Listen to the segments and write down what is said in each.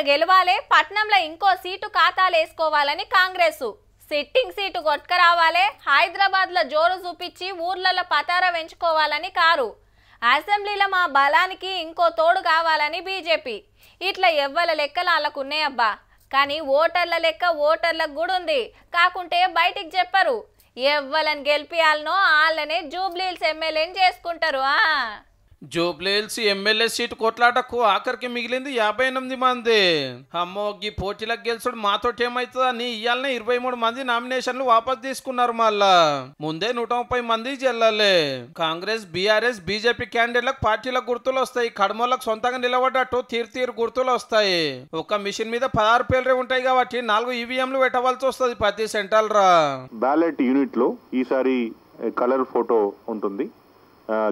గెలవాలే, పట్నంలో ఇంకో seat ఖాతాలేసుకోవాలని Congress sitting seat కొట్టుకురావాలే, హైదరాబాద్లో జోరు చూపించి ఊర్లలో పతార పెంచుకోవాలని కారు, అసెంబ్లీలో మా బలానికి ఇంకో తోడు కావాలని బీజేపీ. ఇట్లా ఎవ్వల లెక్కలు వాళ్ళకున్నాయబ్బా. కానీ ఓటర్ల లెక్క ఓటర్లకు కూడా ఉంది. కాకుంటే బయటికి చెప్పరు. ఎవ్వలని గెలిపియాలనో వాళ్ళనే జూబ్లీహిల్స్ ఎమ్మెల్యేని చేసుకుంటారు. జూబ్లీహిల్స్ ఎమ్మెల్యే సీటు కొట్లాటకు ఆఖరికి మిగిలింది 58 మంది. అమ్మో, ఈ పోటీలకు గెలుచుడు మాతోటి ఏమవుతుంది అని ఇయ్యాలనే 23 మంది నామినేషన్లు వాపస్ తీసుకున్నారు. మళ్ళా ముందే 130 మంది చెల్లాలి. కాంగ్రెస్, బీఆర్ఎస్, బీజేపీ క్యాండిడేట్లకు పార్టీల గుర్తులు వస్తాయి. కడమలకు సొంతంగా నిలబడ్డట్టు తీరు గుర్తులు వస్తాయి. ఒక మిషన్ మీద 16 పేర్లే ఉంటాయి కాబట్టి 4 ఈవీఎంలు పెట్టవలసి వస్తుంది ప్రతి సెంట్రల్ రా. బ్యాలెట్ యూనిట్ లో ఈసారి కలర్ ఫోటో ఉంటుంది.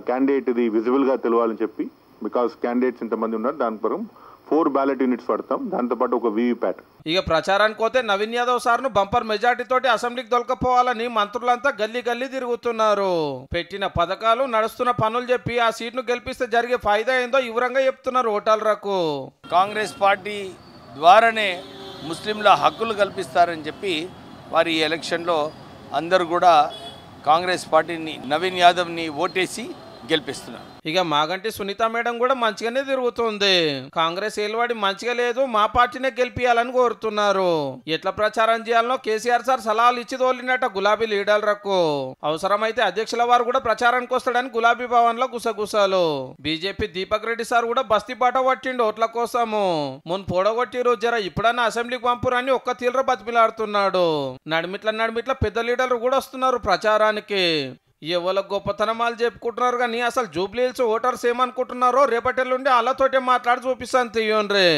క్యాండిడేట్ ఇది విజిబుల్ గా తెలియాలని చెప్పి, బికాస్ క్యాండిడేట్స్ ఇంతమంది ఉన్నారు, దాని పరం 4 బ్యాలెట్ యూనిట్స్ పడతాం. దాంతోపాటు ఒక వీవీప్యాట్. ఇక ప్రచారానికి పోతే నవీన్ యాదవ్ సార్ను బంపర్ మెజార్టీ తోటి అసెంబ్లీకి దొలకపోవాలని మంత్రులంతా గల్లీ తిరుగుతున్నారు. పెట్టిన పథకాలు, నడుస్తున్న పనులు చెప్పి ఆ సీట్ను గెలిపిస్తే జరిగే ఫాయిదా ఏందో వివరంగా చెప్తున్నారు ఓటర్లకు. కాంగ్రెస్ పార్టీ ద్వారానే ముస్లింల హక్కులు కల్పిస్తారని చెప్పి వారి ఈ ఎలక్షన్లో అందరూ కూడా కాంగ్రెస్ పార్టీని, నవీన్ యాదవ్ని ఓటేసి గెలిపిస్తున్నారు. ఇక మాగంటి సునీత మేడం కూడా మంచిగానే తిరుగుతుంది. కాంగ్రెస్ ఏలువాడి మంచిగా లేదు, మా పార్టీనే గెలిపియాలని కోరుతున్నారు. ఎట్లా ప్రచారం చేయాలనో కేసీఆర్ సార్ సలహాలు ఇచ్చి తోలినట్ట గులాబీ లీడర్లకు. అవసరమైతే అధ్యక్షుల వారు కూడా ప్రచారానికి వస్తాడని గులాబీ భవన్ లో గుసగుసాలు. బీజేపీ దీపక్ రెడ్డి సార్ కూడా బస్తీ పాట పట్టిండు ఓట్ల కోసము. మున్ పొడగొట్టిరు, జర ఇప్పుడన్నా అసెంబ్లీకి పంపురని ఒక్క తీవ్ర బతిమిలాడుతున్నాడు. నడిమిట్ల పెద్ద లీడర్లు కూడా వస్తున్నారు ప్రచారానికి. ఎవల గొప్పతనమాలు చెప్పుకుంటున్నారు కానీ అసలు జూబ్లీహిల్స్ ఓటర్స్ ఏమనుకుంటున్నారో రేపటి నుండి వాళ్ళతోటే మాట్లాడి చూపిస్తాను తీయండి.